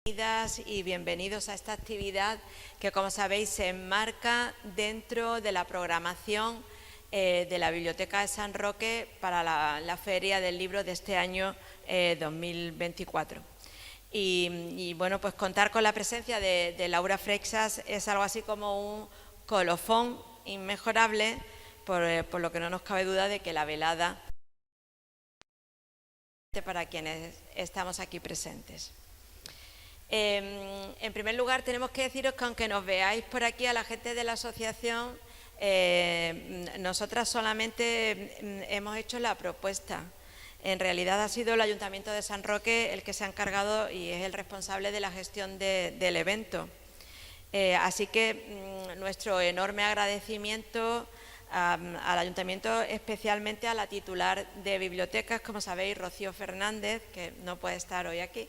Bienvenidas y bienvenidos a esta actividad que, como sabéis, se enmarca dentro de la programación de la Biblioteca de San Roque para la Feria del Libro de este año 2024. Y bueno, pues contar con la presencia de Laura Freixas es algo así como un colofón inmejorable, por lo que no nos cabe duda de que la velada para quienes estamos aquí presentes. En primer lugar, tenemos que deciros que aunque nos veáis por aquí a la gente de la asociación, nosotras solamente hemos hecho la propuesta. En realidad ha sido el Ayuntamiento de San Roque el que se ha encargado y es el responsable de la gestión del evento. Así que nuestro enorme agradecimiento al Ayuntamiento, especialmente a la titular de bibliotecas, como sabéis, Rocío Fernández, que no puede estar hoy aquí,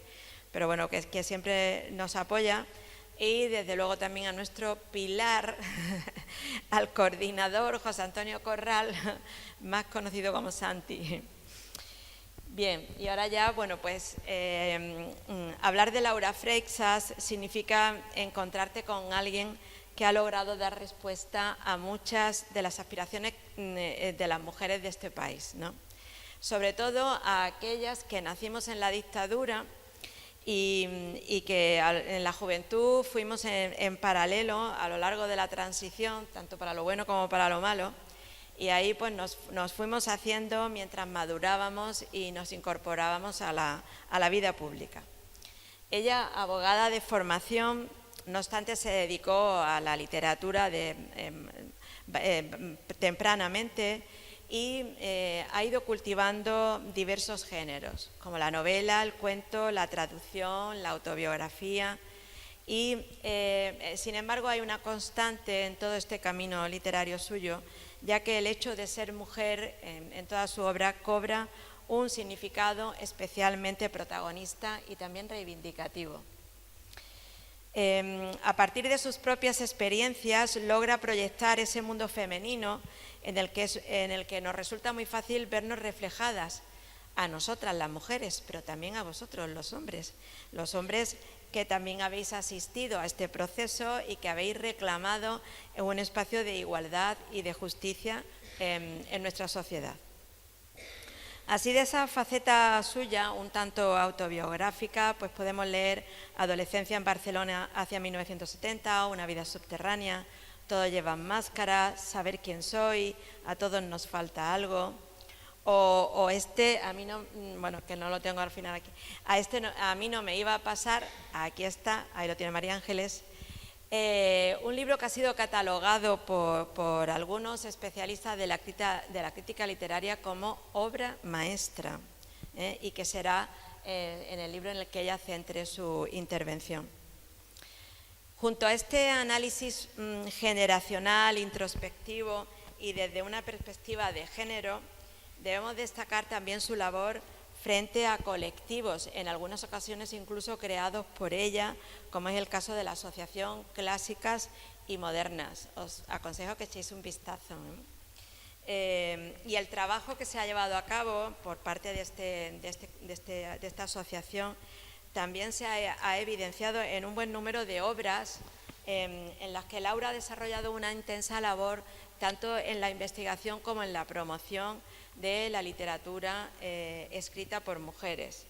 pero bueno, que siempre nos apoya, y desde luego también a nuestro pilar, al coordinador José Antonio Corral, más conocido como Santi. Bien, y ahora ya, bueno, pues hablar de Laura Freixas significa encontrarte con alguien que ha logrado dar respuesta a muchas de las aspiraciones de las mujeres de este país, ¿no? Sobre todo a aquellas que nacimos en la dictadura y que en la juventud fuimos en paralelo a lo largo de la transición, tanto para lo bueno como para lo malo, y ahí pues nos fuimos haciendo mientras madurábamos y nos incorporábamos a la vida pública. Ella, abogada de formación, no obstante se dedicó a la literatura tempranamente, y ha ido cultivando diversos géneros, como la novela, el cuento, la traducción, la autobiografía, y sin embargo hay una constante en todo este camino literario suyo, ya que el hecho de ser mujer en toda su obra cobra un significado especialmente protagonista y también reivindicativo. A partir de sus propias experiencias logra proyectar ese mundo femenino en el que nos resulta muy fácil vernos reflejadas, a nosotras las mujeres, pero también a vosotros los hombres que también habéis asistido a este proceso y que habéis reclamado un espacio de igualdad y de justicia en nuestra sociedad. Así, de esa faceta suya, un tanto autobiográfica, pues podemos leer Adolescencia en Barcelona hacia 1970, Una vida subterránea, Todos llevan máscara, Saber quién soy, A todos nos falta algo. O a mí no, bueno, que no lo tengo al final aquí, a mí no me iba a pasar, aquí está, ahí lo tiene María Ángeles. Un libro que ha sido catalogado por algunos especialistas de la crítica literaria como obra maestra, y que será en el libro en el que ella centre su intervención. Junto a este análisis generacional, introspectivo y desde una perspectiva de género, debemos destacar también su labor frente a colectivos, en algunas ocasiones incluso creados por ella, como es el caso de la Asociación Clásicas y Modernas. Os aconsejo que echéis un vistazo, y el trabajo que se ha llevado a cabo por parte de esta asociación también se ha evidenciado en un buen número de obras en las que Laura ha desarrollado una intensa labor tanto en la investigación como en la promoción de la literatura escrita por mujeres.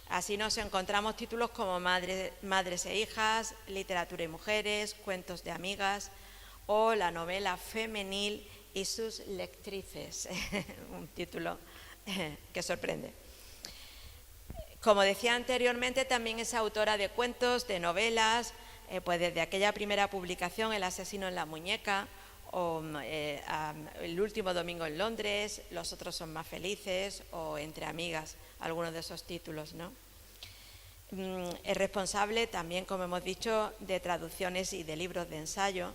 Así nos encontramos títulos como Madres e hijas, Literatura y mujeres, Cuentos de amigas o la novela femenil y sus lectrices, un título que sorprende. Como decía anteriormente, también es autora de cuentos, de novelas, pues desde aquella primera publicación, El asesino en la muñeca, o El último domingo en Londres, Los otros son más felices, o Entre amigas, algunos de esos títulos, ¿no? Es responsable también, como hemos dicho, de traducciones y de libros de ensayo,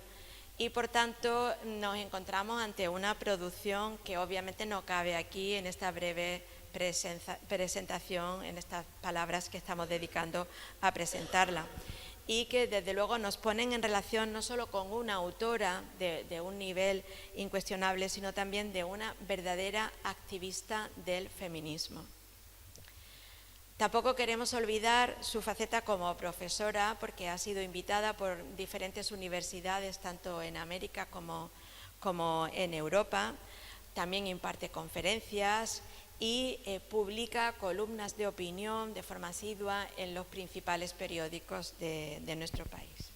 y por tanto nos encontramos ante una producción que obviamente no cabe aquí en esta breve presentación, en estas palabras que estamos dedicando a presentarla, y que desde luego nos ponen en relación no solo con una autora de un nivel incuestionable, sino también de una verdadera activista del feminismo. Tampoco queremos olvidar su faceta como profesora, porque ha sido invitada por diferentes universidades, tanto en América como en Europa. También imparte conferencias y publica columnas de opinión de forma asidua en los principales periódicos de nuestro país.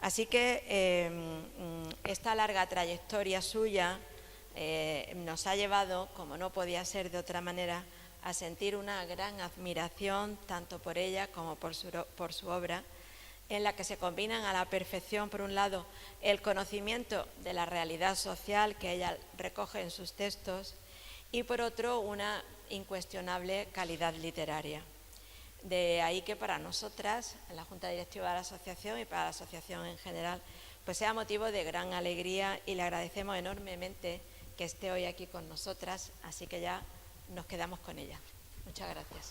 Así que esta larga trayectoria suya nos ha llevado, como no podía ser de otra manera, a sentir una gran admiración tanto por ella como por su obra, en la que se combinan a la perfección, por un lado, el conocimiento de la realidad social que ella recoge en sus textos y, por otro, una incuestionable calidad literaria. De ahí que para nosotras, en la Junta Directiva de la Asociación y para la Asociación en general, pues sea motivo de gran alegría y le agradecemos enormemente que esté hoy aquí con nosotras, así que ya nos quedamos con ella. Muchas gracias.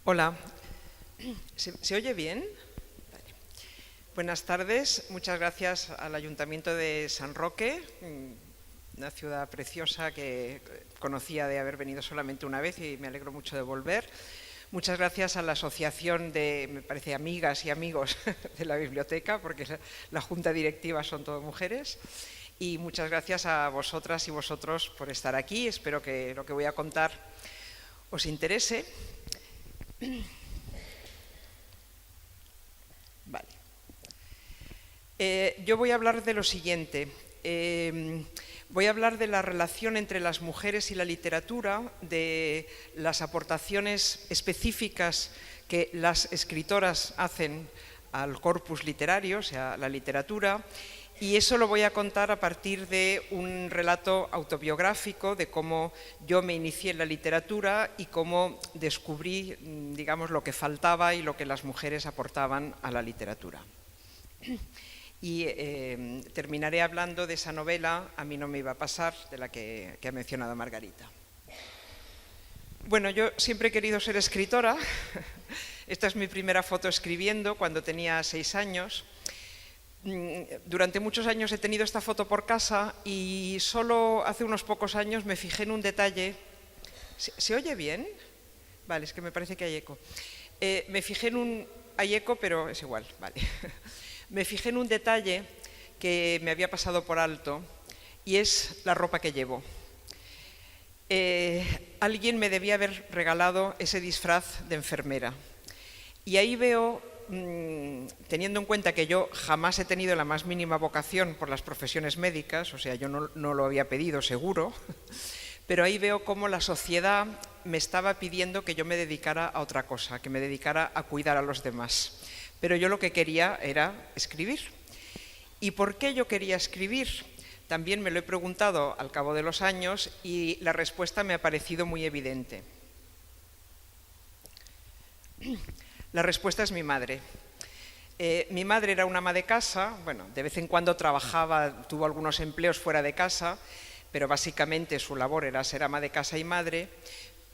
Hola, ¿se oye bien? Vale. Buenas tardes, muchas gracias al Ayuntamiento de San Roque, una ciudad preciosa que conocía de haber venido solamente una vez y me alegro mucho de volver. Muchas gracias a la asociación de, me parece, amigas y amigos de la biblioteca, porque la junta directiva son todas mujeres. Y muchas gracias a vosotras y vosotros por estar aquí. Espero que lo que voy a contar os interese. Vale. Yo voy a hablar de lo siguiente. Voy a hablar de la relación entre las mujeres y la literatura, de las aportaciones específicas que las escritoras hacen al corpus literario, o sea, la literatura, y eso lo voy a contar a partir de un relato autobiográfico de cómo yo me inicié en la literatura y cómo descubrí, digamos, lo que faltaba y lo que las mujeres aportaban a la literatura. Y terminaré hablando de esa novela, A mí no me iba a pasar, de la que ha mencionado Margarita. Bueno, yo siempre he querido ser escritora. Esta es mi primera foto escribiendo cuando tenía 6 años. Durante muchos años he tenido esta foto por casa y solo hace unos pocos años me fijé en un detalle. ¿Se oye bien? Vale, es que me parece que hay eco. Me fijé en un... Hay eco, pero es igual, vale. Me fijé en un detalle que me había pasado por alto y es la ropa que llevo. Alguien me debía haber regalado ese disfraz de enfermera. Y ahí veo, teniendo en cuenta que yo jamás he tenido la más mínima vocación por las profesiones médicas, o sea, yo no lo había pedido seguro, pero ahí veo cómo la sociedad me estaba pidiendo que yo me dedicara a otra cosa, que me dedicara a cuidar a los demás. Pero yo lo que quería era escribir. ¿Y por qué yo quería escribir? También me lo he preguntado al cabo de los años y la respuesta me ha parecido muy evidente. La respuesta es mi madre. Mi madre era una ama de casa, bueno, de vez en cuando trabajaba, tuvo algunos empleos fuera de casa, pero básicamente su labor era ser ama de casa y madre.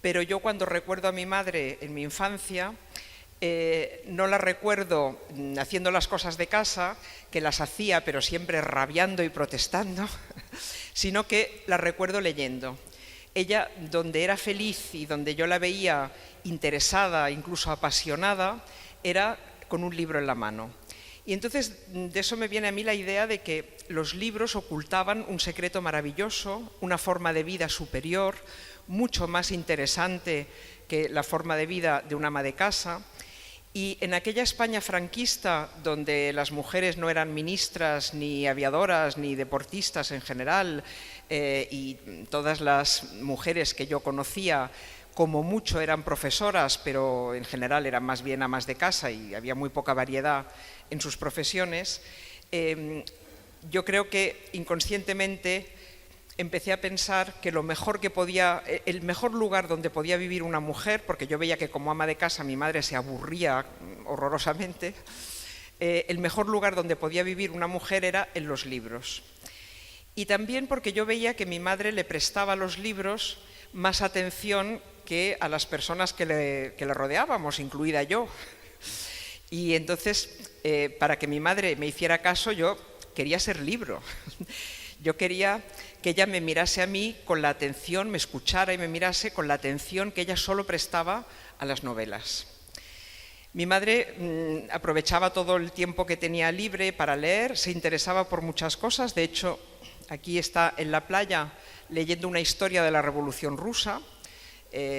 Pero yo cuando recuerdo a mi madre en mi infancia, no la recuerdo haciendo las cosas de casa, que las hacía pero siempre rabiando y protestando, sino que la recuerdo leyendo. Ella, donde era feliz y donde yo la veía interesada, incluso apasionada, era con un libro en la mano. Y entonces de eso me viene a mí la idea de que los libros ocultaban un secreto maravilloso, una forma de vida superior, mucho más interesante que la forma de vida de una ama de casa. Y en aquella España franquista, donde las mujeres no eran ministras, ni aviadoras, ni deportistas en general, y todas las mujeres que yo conocía, como mucho eran profesoras, pero en general eran más bien amas de casa y había muy poca variedad en sus profesiones, yo creo que inconscientemente empecé a pensar que el mejor lugar donde podía vivir una mujer, porque yo veía que como ama de casa mi madre se aburría horrorosamente, el mejor lugar donde podía vivir una mujer era en los libros. Y también porque yo veía que mi madre le prestaba a los libros más atención que a las personas que le rodeábamos, incluida yo. Y entonces para que mi madre me hiciera caso, yo quería ser libro. Yo quería que ella me mirase a mí con la atención, me escuchara y me mirase con la atención que ella solo prestaba a las novelas. Mi madre aprovechaba todo el tiempo que tenía libre para leer, se interesaba por muchas cosas. De hecho, aquí está en la playa leyendo una historia de la Revolución Rusa,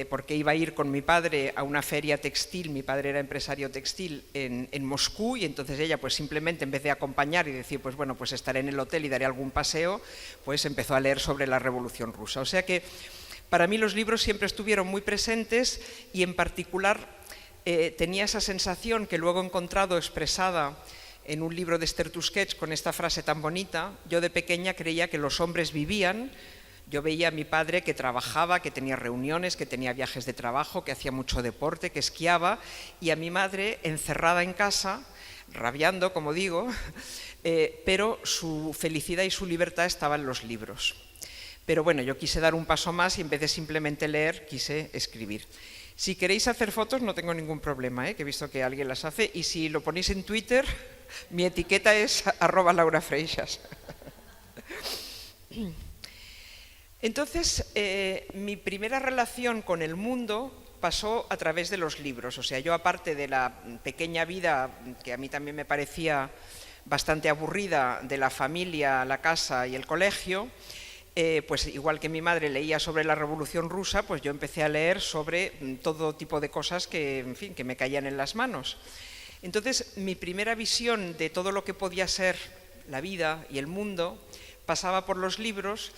porque iba a ir con mi padre a una feria textil. Mi padre era empresario textil en Moscú, y entonces ella pues simplemente, en vez de acompañar y decir pues bueno, pues estaré en el hotel y daré algún paseo, pues empezó a leer sobre la Revolución Rusa. O sea que para mí los libros siempre estuvieron muy presentes, y en particular tenía esa sensación que luego he encontrado expresada en un libro de Esther Tusquets con esta frase tan bonita: yo de pequeña creía que los hombres vivían. Yo veía a mi padre que trabajaba, que tenía reuniones, que tenía viajes de trabajo, que hacía mucho deporte, que esquiaba, y a mi madre encerrada en casa, rabiando, como digo, pero su felicidad y su libertad estaban en los libros. Pero bueno, yo quise dar un paso más y en vez de simplemente leer, quise escribir. Si queréis hacer fotos no tengo ningún problema, que he visto que alguien las hace, y si lo ponéis en Twitter, mi etiqueta es @LauraFreixas. Entonces, mi primera relación con el mundo pasó a través de los libros. O sea, yo, aparte de la pequeña vida, que a mí también me parecía bastante aburrida, de la familia, la casa y el colegio, pues igual que mi madre leía sobre la Revolución Rusa, pues yo empecé a leer sobre todo tipo de cosas que, en fin, que me caían en las manos. Entonces, mi primera visión de todo lo que podía ser la vida y el mundo pasaba por los libros.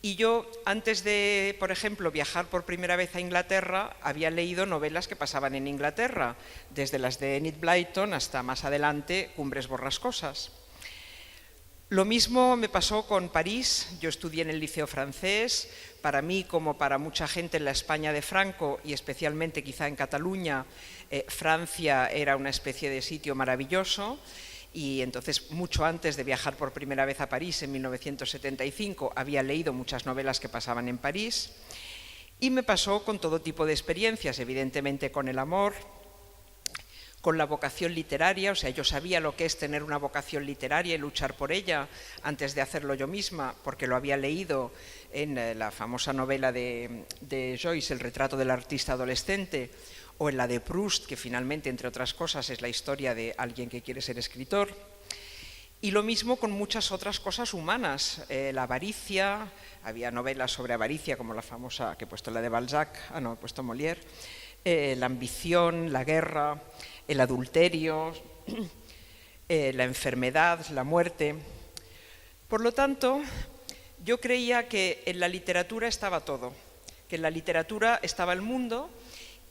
Y yo, antes de, por ejemplo, viajar por primera vez a Inglaterra, había leído novelas que pasaban en Inglaterra, desde las de Enid Blyton hasta más adelante Cumbres Borrascosas. Lo mismo me pasó con París. Yo estudié en el Liceo Francés. Para mí, como para mucha gente en la España de Franco, y especialmente quizá en Cataluña, Francia era una especie de sitio maravilloso. Y entonces, mucho antes de viajar por primera vez a París, en 1975, había leído muchas novelas que pasaban en París. Y me pasó con todo tipo de experiencias, evidentemente con el amor, con la vocación literaria. O sea, yo sabía lo que es tener una vocación literaria y luchar por ella antes de hacerlo yo misma, porque lo había leído en la famosa novela de Joyce, El retrato del artista adolescente, o en la de Proust, que finalmente, entre otras cosas, es la historia de alguien que quiere ser escritor. Y lo mismo con muchas otras cosas humanas. La avaricia, había novelas sobre avaricia, como la famosa, que he puesto la de Balzac, no, he puesto Molière, la ambición, la guerra, el adulterio, la enfermedad, la muerte. Por lo tanto, yo creía que en la literatura estaba todo, que en la literatura estaba el mundo.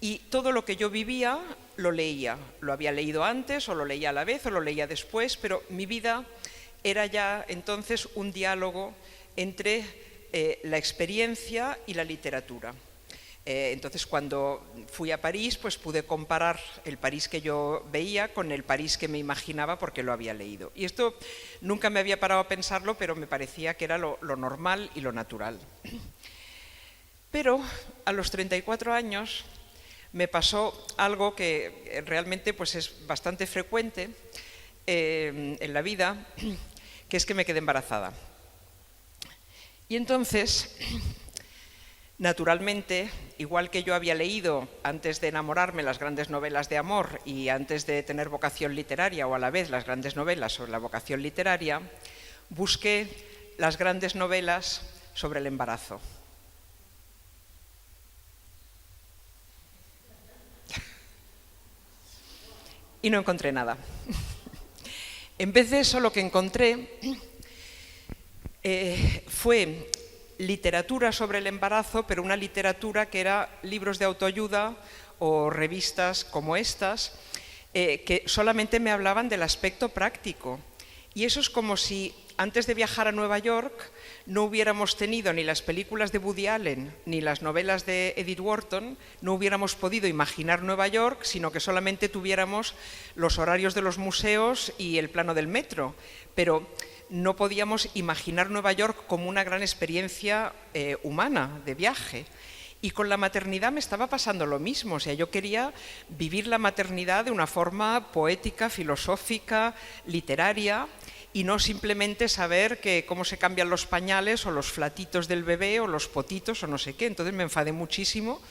Y todo lo que yo vivía lo leía. Lo había leído antes, o lo leía a la vez, o lo leía después, pero mi vida era ya entonces un diálogo entre la experiencia y la literatura. Entonces, cuando fui a París, pues pude comparar el París que yo veía con el París que me imaginaba, porque lo había leído. Y esto nunca me había parado a pensarlo, pero me parecía que era lo normal y lo natural. Pero a los 34 años... me pasó algo que realmente pues es bastante frecuente en la vida, que es que me quedé embarazada. Y entonces, naturalmente, igual que yo había leído antes de enamorarme las grandes novelas de amor y antes de tener vocación literaria, o a la vez las grandes novelas sobre la vocación literaria, busqué las grandes novelas sobre el embarazo. Y no encontré nada. En vez de eso, lo que encontré fue literatura sobre el embarazo, pero una literatura que era libros de autoayuda o revistas como estas, que solamente me hablaban del aspecto práctico. Y eso es como si antes de viajar a Nueva York no hubiéramos tenido ni las películas de Woody Allen ni las novelas de Edith Wharton, no hubiéramos podido imaginar Nueva York, sino que solamente tuviéramos los horarios de los museos y el plano del metro. Pero no podíamos imaginar Nueva York como una gran experiencia humana de viaje. Y con la maternidad me estaba pasando lo mismo, o sea, yo quería vivir la maternidad de una forma poética, filosófica, literaria, y no simplemente saber cómo se cambian los pañales o los flatitos del bebé o los potitos o no sé qué. Entonces me enfadé muchísimo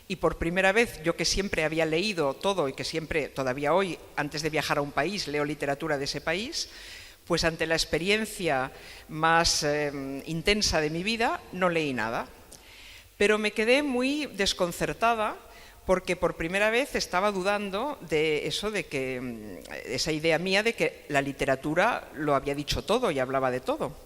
y por primera vez, yo que siempre había leído todo y que siempre, todavía hoy, antes de viajar a un país, leo literatura de ese país, pues ante la experiencia más intensa de mi vida no leí nada. Pero me quedé muy desconcertada porque por primera vez estaba dudando de eso, de que esa idea mía de que la literatura lo había dicho todo y hablaba de todo.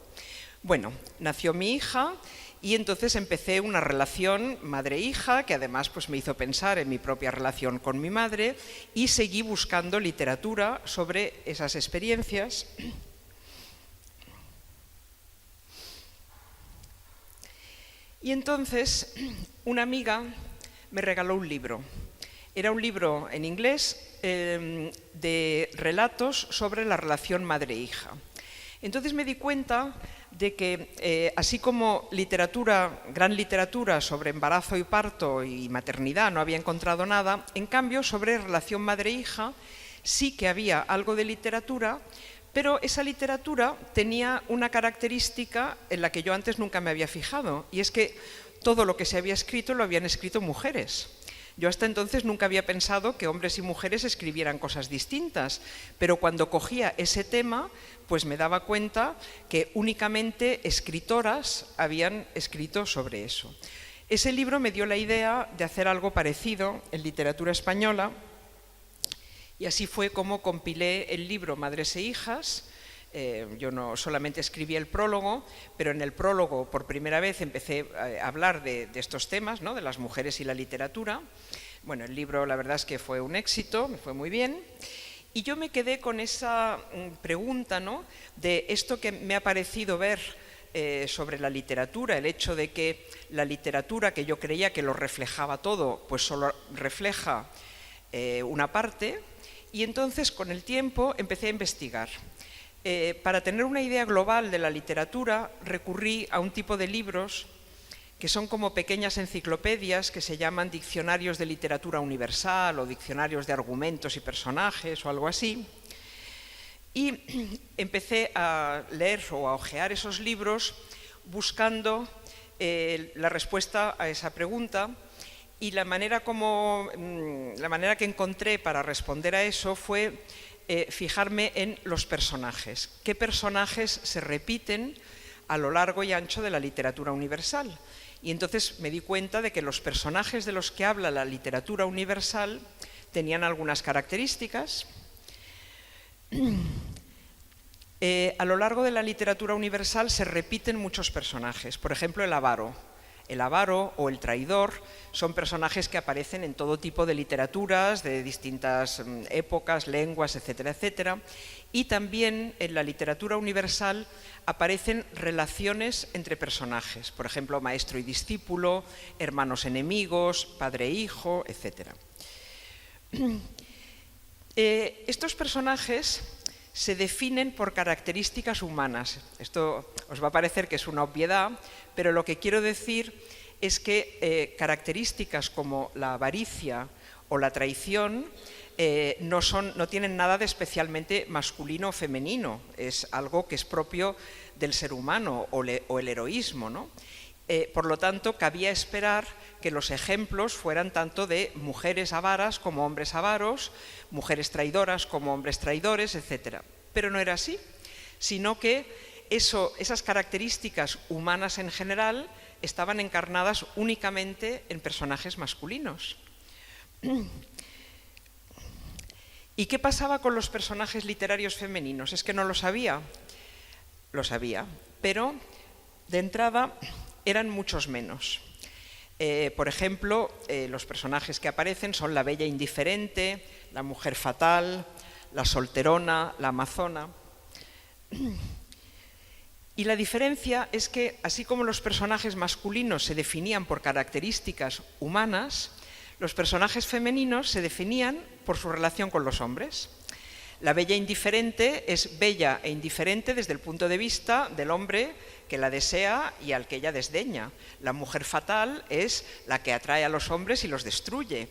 Bueno, nació mi hija y entonces empecé una relación madre-hija que además pues me hizo pensar en mi propia relación con mi madre y seguí buscando literatura sobre esas experiencias. Y entonces una amiga me regaló un libro. Era un libro en inglés de relatos sobre la relación madre-hija. Entonces me di cuenta de que así como gran literatura sobre embarazo y parto y maternidad no había encontrado nada, en cambio sobre relación madre-hija sí que había algo de literatura, pero esa literatura tenía una característica en la que yo antes nunca me había fijado, y es que todo lo que se había escrito lo habían escrito mujeres. Yo hasta entonces nunca había pensado que hombres y mujeres escribieran cosas distintas, pero cuando cogía ese tema, pues me daba cuenta que únicamente escritoras habían escrito sobre eso. Ese libro me dio la idea de hacer algo parecido en literatura española, y así fue como compilé el libro Madres e Hijas. Yo no solamente escribí el prólogo, pero en el prólogo por primera vez empecé a hablar de estos temas, ¿no?, de las mujeres y la literatura. Bueno, el libro la verdad es que fue un éxito, me fue muy bien. Y yo me quedé con esa pregunta, ¿no?, de esto que me ha parecido ver sobre la literatura, el hecho de que la literatura, que yo creía que lo reflejaba todo, pues solo refleja una parte. Y entonces con el tiempo empecé a investigar. Para tener una idea global de la literatura recurrí a un tipo de libros que son como pequeñas enciclopedias que se llaman diccionarios de literatura universal o diccionarios de argumentos y personajes o algo así. Y empecé a leer o a hojear esos libros buscando la respuesta a esa pregunta. Y la manera que encontré para responder a eso fue fijarme en los personajes. ¿Qué personajes se repiten a lo largo y ancho de la literatura universal? Y entonces me di cuenta de que los personajes de los que habla la literatura universal tenían algunas características. A lo largo de la literatura universal se repiten muchos personajes. Por ejemplo, el avaro. El avaro o el traidor son personajes que aparecen en todo tipo de literaturas, de distintas épocas, lenguas, etcétera, etcétera. Y también en la literatura universal aparecen relaciones entre personajes, por ejemplo, maestro y discípulo, hermanos enemigos, padre e hijo, etcétera. Estos personajes se definen por características humanas. Esto os va a parecer que es una obviedad, pero lo que quiero decir es que características como la avaricia o la traición no tienen nada de especialmente masculino o femenino, es algo que es propio del ser humano o el heroísmo, ¿no? Por lo tanto, cabía esperar que los ejemplos fueran tanto de mujeres avaras como hombres avaros, mujeres traidoras como hombres traidores, etc. Pero no era así, sino que esas características humanas en general estaban encarnadas únicamente en personajes masculinos. ¿Y qué pasaba con los personajes literarios femeninos? Es que no lo sabía. Lo sabía, pero de entrada eran muchos menos. Por ejemplo, los personajes que aparecen son la bella indiferente, la mujer fatal, la solterona, la amazona. Y la diferencia es que, así como los personajes masculinos se definían por características humanas, los personajes femeninos se definían por su relación con los hombres. La bella indiferente es bella e indiferente desde el punto de vista del hombre que la desea y al que ella desdeña. La mujer fatal es la que atrae a los hombres y los destruye.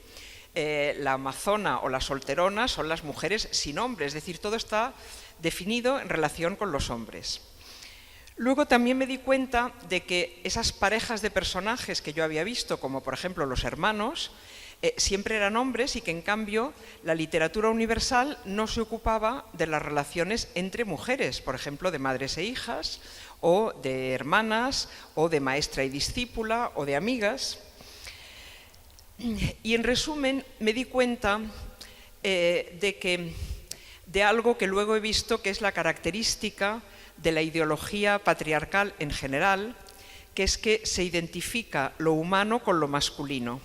La amazona o la solterona son las mujeres sin hombre, es decir, todo está definido en relación con los hombres. Luego también me di cuenta de que esas parejas de personajes que yo había visto, como por ejemplo los hermanos, siempre eran hombres y que en cambio la literatura universal no se ocupaba de las relaciones entre mujeres, por ejemplo de madres e hijas, o de hermanas, o de maestra y discípula, o de amigas. Y en resumen me di cuenta de algo que luego he visto que es la característica de la ideología patriarcal en general, que es que se identifica lo humano con lo masculino.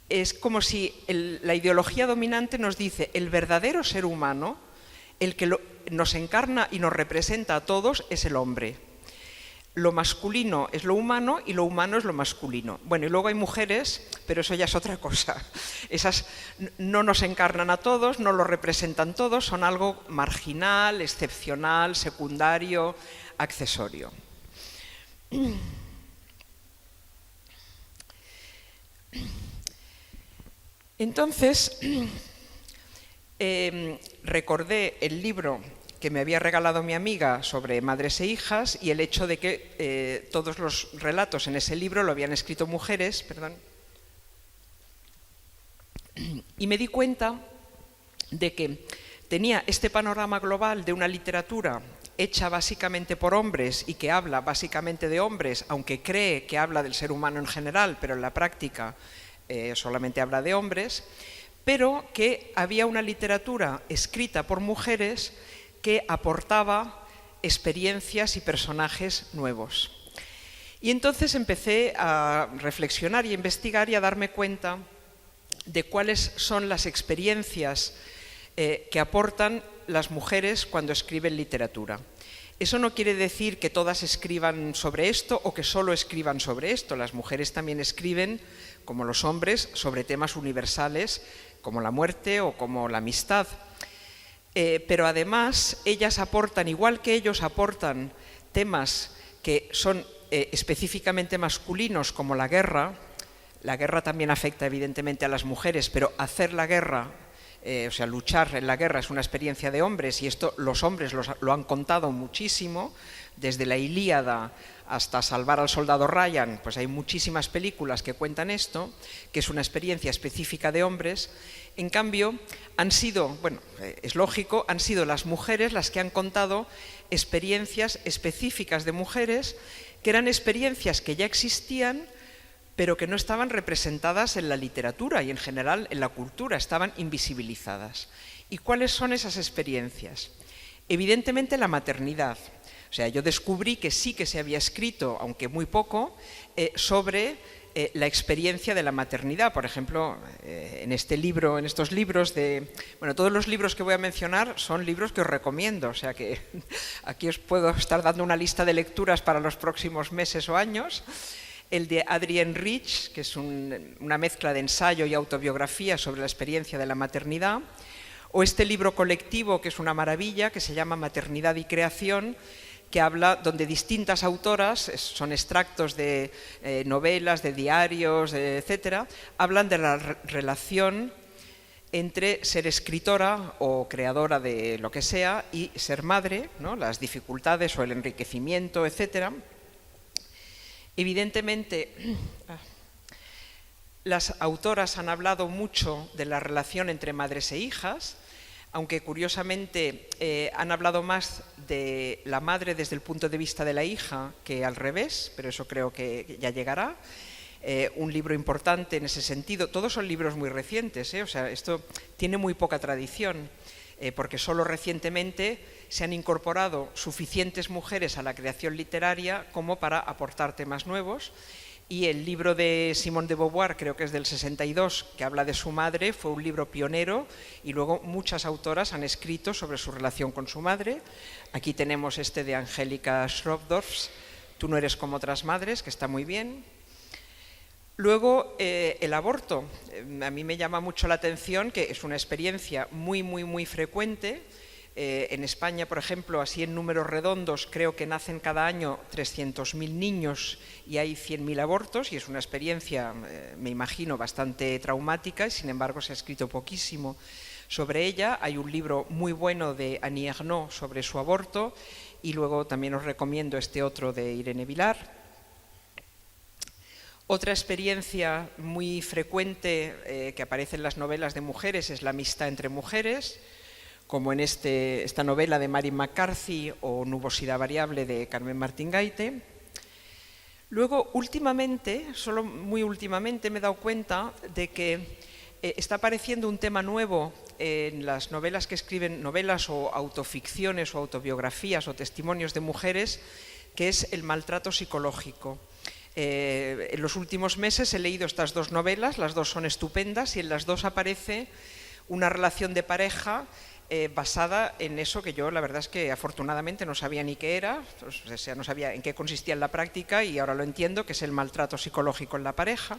Es como si la ideología dominante nos dice el verdadero ser humano, el que nos encarna y nos representa a todos, es el hombre. Lo masculino es lo humano y lo humano es lo masculino. Bueno, y luego hay mujeres, pero eso ya es otra cosa. Esas no nos encarnan a todos, no lo representan todos, son algo marginal, excepcional, secundario, accesorio. Entonces, recordé el libro que me había regalado mi amiga sobre madres e hijas y el hecho de que todos los relatos en ese libro lo habían escrito mujeres, y me di cuenta de que tenía este panorama global de una literatura hecha básicamente por hombres y que habla básicamente de hombres, aunque cree que habla del ser humano en general, pero en la práctica solamente habla de hombres, pero que había una literatura escrita por mujeres que aportaba experiencias y personajes nuevos. Y entonces empecé a reflexionar y a investigar y a darme cuenta de cuáles son las experiencias que aportan las mujeres cuando escriben literatura. Eso no quiere decir que todas escriban sobre esto o que solo escriban sobre esto. Las mujeres también escriben, como los hombres, sobre temas universales como la muerte o como la amistad. Pero además ellas aportan, igual que ellos aportan temas que son específicamente masculinos como la guerra también afecta evidentemente a las mujeres, pero hacer la guerra, o sea, luchar en la guerra es una experiencia de hombres y esto los hombres lo han contado muchísimo, desde la Ilíada hasta Salvar al soldado Ryan, pues hay muchísimas películas que cuentan esto, que es una experiencia específica de hombres. En cambio, han sido, bueno, es lógico, han sido las mujeres las que han contado experiencias específicas de mujeres, que eran experiencias que ya existían, pero que no estaban representadas en la literatura y en general en la cultura, estaban invisibilizadas. ¿Y cuáles son esas experiencias? Evidentemente la maternidad. O sea, yo descubrí que sí que se había escrito, aunque muy poco, sobre la experiencia de la maternidad. Por ejemplo, en estos libros todos los libros que voy a mencionar son libros que os recomiendo, o sea que aquí os puedo estar dando una lista de lecturas para los próximos meses o años. El de Adrienne Rich, que es una mezcla de ensayo y autobiografía sobre la experiencia de la maternidad, o este libro colectivo, que es una maravilla, que se llama Maternidad y Creación, que habla, donde distintas autoras, son extractos de novelas, de diarios, etcétera, hablan de la relación entre ser escritora o creadora de lo que sea y ser madre, ¿no? Las dificultades o el enriquecimiento, etcétera. Evidentemente, las autoras han hablado mucho de la relación entre madres e hijas, aunque curiosamente han hablado más de la madre desde el punto de vista de la hija que al revés, pero eso creo que ya llegará. Un libro importante en ese sentido, todos son libros muy recientes, o sea, esto tiene muy poca tradición, porque solo recientemente se han incorporado suficientes mujeres a la creación literaria como para aportar temas nuevos. Y el libro de Simone de Beauvoir, creo que es del 62, que habla de su madre, fue un libro pionero y luego muchas autoras han escrito sobre su relación con su madre. Aquí tenemos este de Angélica Schröpfdorf, Tú no eres como otras madres, que está muy bien. Luego, el aborto. A mí me llama mucho la atención que es una experiencia muy frecuente. En España, por ejemplo, así en números redondos, creo que nacen cada año 300.000 niños y hay 100.000 abortos, y es una experiencia, me imagino, bastante traumática, y sin embargo se ha escrito poquísimo sobre ella. Hay un libro muy bueno de Annie Ernaux sobre su aborto, y luego también os recomiendo este otro de Irene Vilar. Otra experiencia muy frecuente que aparece en las novelas de mujeres es la amistad entre mujeres, como en esta novela de Mary McCarthy o Nubosidad variable de Carmen Martín Gaite. Luego, últimamente, solo muy últimamente, me he dado cuenta de que está apareciendo un tema nuevo en las novelas que escriben, novelas o autoficciones o autobiografías o testimonios de mujeres, que es el maltrato psicológico. En los últimos meses he leído estas dos novelas, las dos son estupendas, y en las dos aparece una relación de pareja basada en eso que yo, la verdad es que afortunadamente no sabía ni qué era, o sea, no sabía en qué consistía en la práctica, y ahora lo entiendo, que es el maltrato psicológico en la pareja.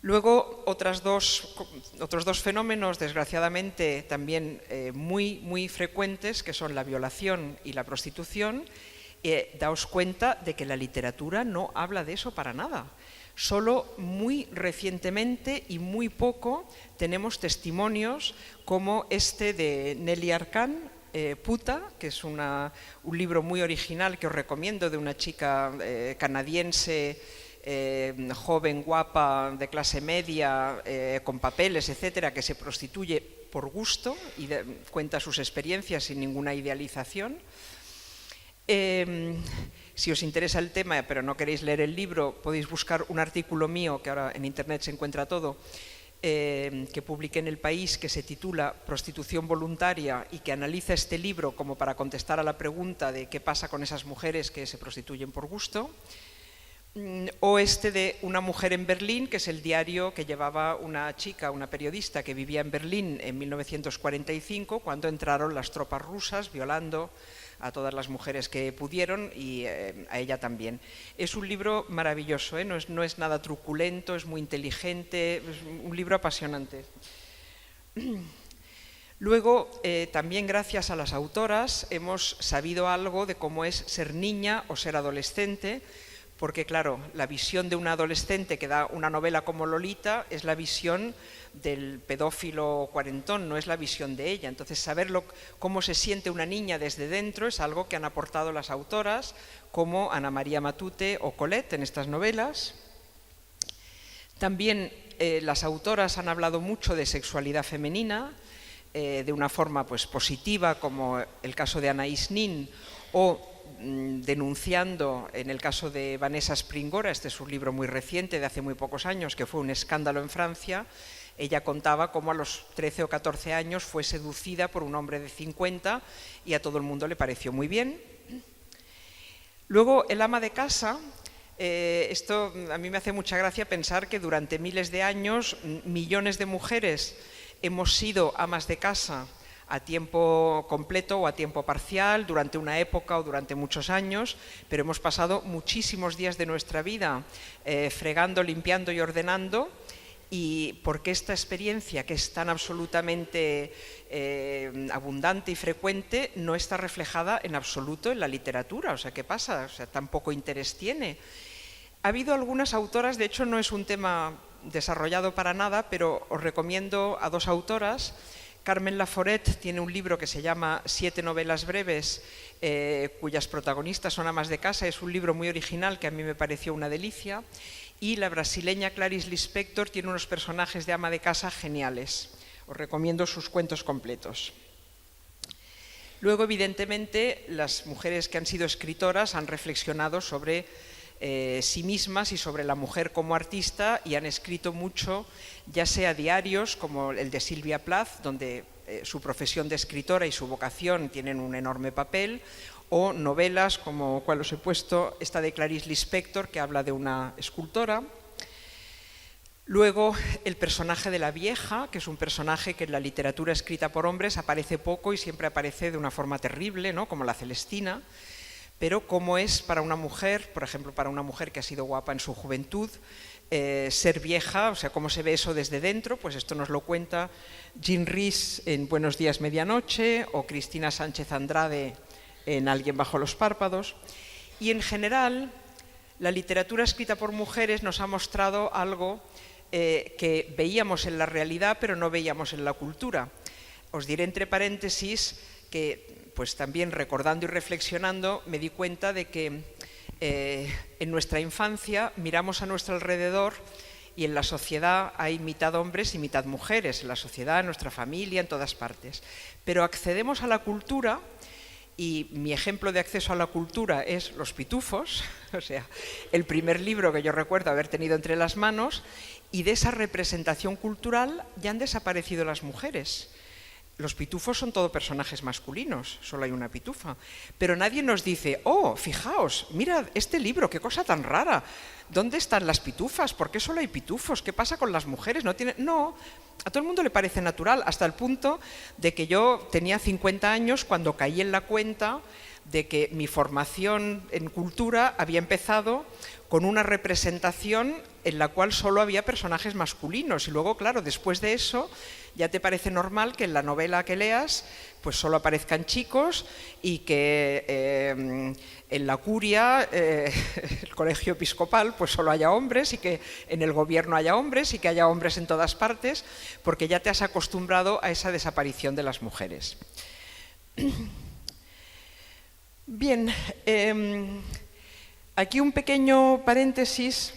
Luego, otros dos fenómenos, desgraciadamente, también muy frecuentes, que son la violación y la prostitución. Daos cuenta de que la literatura no habla de eso para nada. Solo muy recientemente y muy poco tenemos testimonios como este de Nelly Arcand, Puta, que es un libro muy original que os recomiendo, de una chica canadiense, joven, guapa, de clase media, con papeles, etcétera, que se prostituye por gusto y cuenta sus experiencias sin ninguna idealización. Si os interesa el tema, pero no queréis leer el libro, podéis buscar un artículo mío, que ahora en internet se encuentra todo, que publiqué en El País, que se titula Prostitución voluntaria, y que analiza este libro como para contestar a la pregunta de qué pasa con esas mujeres que se prostituyen por gusto. O este de Una mujer en Berlín, que es el diario que llevaba una chica, una periodista que vivía en Berlín en 1945, cuando entraron las tropas rusas violando a todas las mujeres que pudieron, y a ella también. Es un libro maravilloso, no es nada truculento, es muy inteligente, es un libro apasionante. Luego, también gracias a las autoras, hemos sabido algo de cómo es ser niña o ser adolescente, porque claro, la visión de una adolescente que da una novela como Lolita es la visión del pedófilo cuarentón, no es la visión de ella. Entonces, saber cómo se siente una niña desde dentro es algo que han aportado las autoras, como Ana María Matute o Colette en estas novelas. También las autoras han hablado mucho de sexualidad femenina, de una forma pues positiva, como el caso de Anaïs Nin, o denunciando en el caso de Vanessa Springora. Este es un libro muy reciente, de hace muy pocos años, que fue un escándalo en Francia. Ella contaba cómo a los 13 o 14 años fue seducida por un hombre de 50 y a todo el mundo le pareció muy bien. Luego, el ama de casa. Esto a mí me hace mucha gracia pensar que durante miles de años millones de mujeres hemos sido amas de casa a tiempo completo o a tiempo parcial, durante una época o durante muchos años, pero hemos pasado muchísimos días de nuestra vida fregando, limpiando y ordenando. Y porque esta experiencia, que es tan absolutamente abundante y frecuente, no está reflejada en absoluto en la literatura. O sea, ¿qué pasa? O sea, tan poco interés tiene. Ha habido algunas autoras, de hecho no es un tema desarrollado para nada, pero os recomiendo a dos autoras. Carmen Laforet tiene un libro que se llama 7 novelas breves, cuyas protagonistas son amas de casa. Es un libro muy original que a mí me pareció una delicia. Y la brasileña Clarice Lispector tiene unos personajes de ama de casa geniales. Os recomiendo sus cuentos completos. Luego, evidentemente, las mujeres que han sido escritoras han reflexionado sobre sí mismas y sobre la mujer como artista, y han escrito mucho, ya sea diarios como el de Silvia Plath, donde su profesión de escritora y su vocación tienen un enorme papel, o novelas como, cual os he puesto, esta de Clarice Lispector, que habla de una escultora. Luego, el personaje de la vieja, que es un personaje que en la literatura escrita por hombres aparece poco y siempre aparece de una forma terrible, ¿no? Como la Celestina. pero cómo es para una mujer, por ejemplo, para una mujer que ha sido guapa en su juventud, ser vieja, o sea, cómo se ve eso desde dentro. Pues esto nos lo cuenta Jean Rhys en Buenos días, medianoche, o Cristina Sánchez Andrade en Alguien bajo los párpados. Y en general, la literatura escrita por mujeres nos ha mostrado algo que veíamos en la realidad, pero no veíamos en la cultura. Os diré entre paréntesis que, pues también recordando y reflexionando, me di cuenta de que en nuestra infancia miramos a nuestro alrededor y en la sociedad hay mitad hombres y mitad mujeres, en la sociedad, en nuestra familia, en todas partes. Pero accedemos a la cultura, y mi ejemplo de acceso a la cultura es Los Pitufos, o sea, el primer libro que yo recuerdo haber tenido entre las manos, y de esa representación cultural ya han desaparecido las mujeres. Los pitufos son todo personajes masculinos, solo hay una pitufa. Pero nadie nos dice, oh, fijaos, mirad este libro, qué cosa tan rara. ¿Dónde están las pitufas? ¿Por qué solo hay pitufos? ¿Qué pasa con las mujeres? No, a todo el mundo le parece natural, hasta el punto de que yo tenía 50 años cuando caí en la cuenta de que mi formación en cultura había empezado con una representación en la cual solo había personajes masculinos. Y luego, claro, después de eso ya te parece normal que en la novela que leas pues solo aparezcan chicos y que en la curia, el colegio episcopal, pues solo haya hombres, y que en el gobierno haya hombres y que haya hombres en todas partes, porque ya te has acostumbrado a esa desaparición de las mujeres. Bien, aquí un pequeño paréntesis.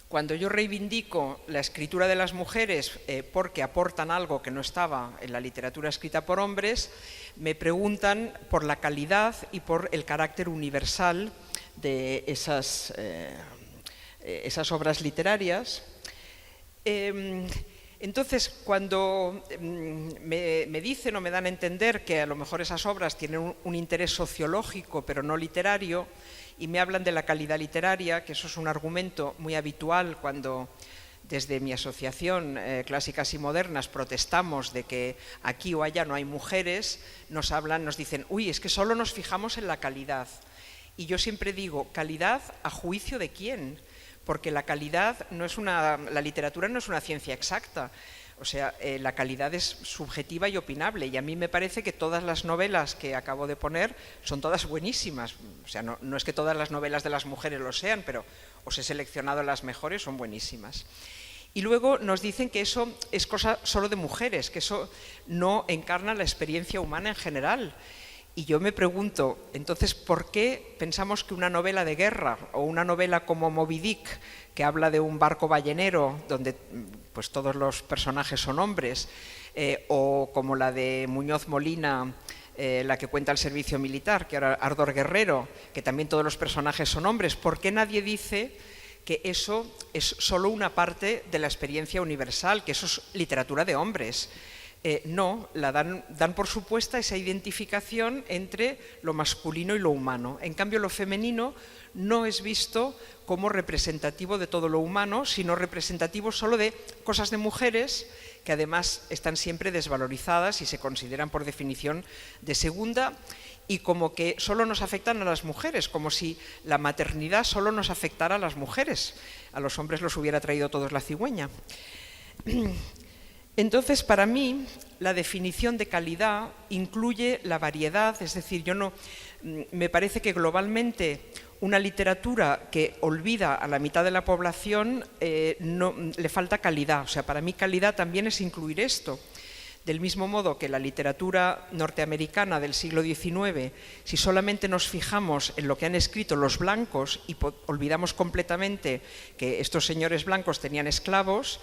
Cuando yo reivindico la escritura de las mujeres porque aportan algo que no estaba en la literatura escrita por hombres, me preguntan por la calidad y por el carácter universal de esas obras literarias. Entonces, cuando me dicen o me dan a entender que a lo mejor esas obras tienen un interés sociológico pero no literario, y me hablan de la calidad literaria, que eso es un argumento muy habitual cuando desde mi asociación Clásicas y Modernas protestamos de que aquí o allá no hay mujeres, nos dicen, uy, es que solo nos fijamos en la calidad. Y yo siempre digo, ¿calidad a juicio de quién? Porque la calidad la literatura no es una ciencia exacta. O sea, la calidad es subjetiva y opinable, y a mí me parece que todas las novelas que acabo de poner son todas buenísimas. O sea, no es que todas las novelas de las mujeres lo sean, pero os he seleccionado las mejores, son buenísimas. Y luego nos dicen que eso es cosa solo de mujeres, que eso no encarna la experiencia humana en general. Y yo me pregunto, entonces, ¿por qué pensamos que una novela de guerra o una novela como Moby Dick, que habla de un barco ballenero donde pues todos los personajes son hombres, o como la de Muñoz Molina, la que cuenta el servicio militar, que era Ardor Guerrero, que también todos los personajes son hombres, ¿por qué nadie dice que eso es solo una parte de la experiencia universal, que eso es literatura de hombres? No, dan por supuesta esa identificación entre lo masculino y lo humano. En cambio, lo femenino no es visto como representativo de todo lo humano, sino representativo solo de cosas de mujeres que además están siempre desvalorizadas y se consideran por definición de segunda, y como que solo nos afectan a las mujeres, como si la maternidad solo nos afectara a las mujeres. A los hombres los hubiera traído todos la cigüeña. Entonces, para mí, la definición de calidad incluye la variedad, es decir, me parece que globalmente una literatura que olvida a la mitad de la población le falta calidad. O sea, para mí calidad también es incluir esto. Del mismo modo que la literatura norteamericana del siglo XIX, si solamente nos fijamos en lo que han escrito los blancos y olvidamos completamente que estos señores blancos tenían esclavos,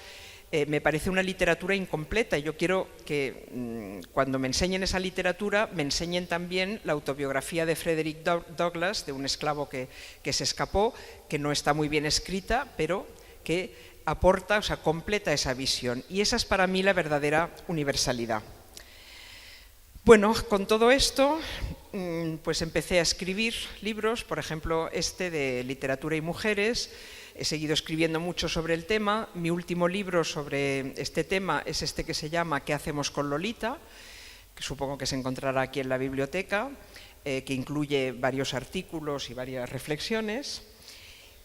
me parece una literatura incompleta. Yo quiero que cuando me enseñen esa literatura me enseñen también la autobiografía de Frederick Douglass, de un esclavo que se escapó, que no está muy bien escrita, pero que aporta, o sea, completa esa visión. Y esa es para mí la verdadera universalidad. Bueno, con todo esto, pues empecé a escribir libros, por ejemplo, este de Literatura y Mujeres. He seguido escribiendo mucho sobre el tema. Mi último libro sobre este tema es este que se llama ¿Qué hacemos con Lolita?, que supongo que se encontrará aquí en la biblioteca. que incluye varios artículos y varias reflexiones.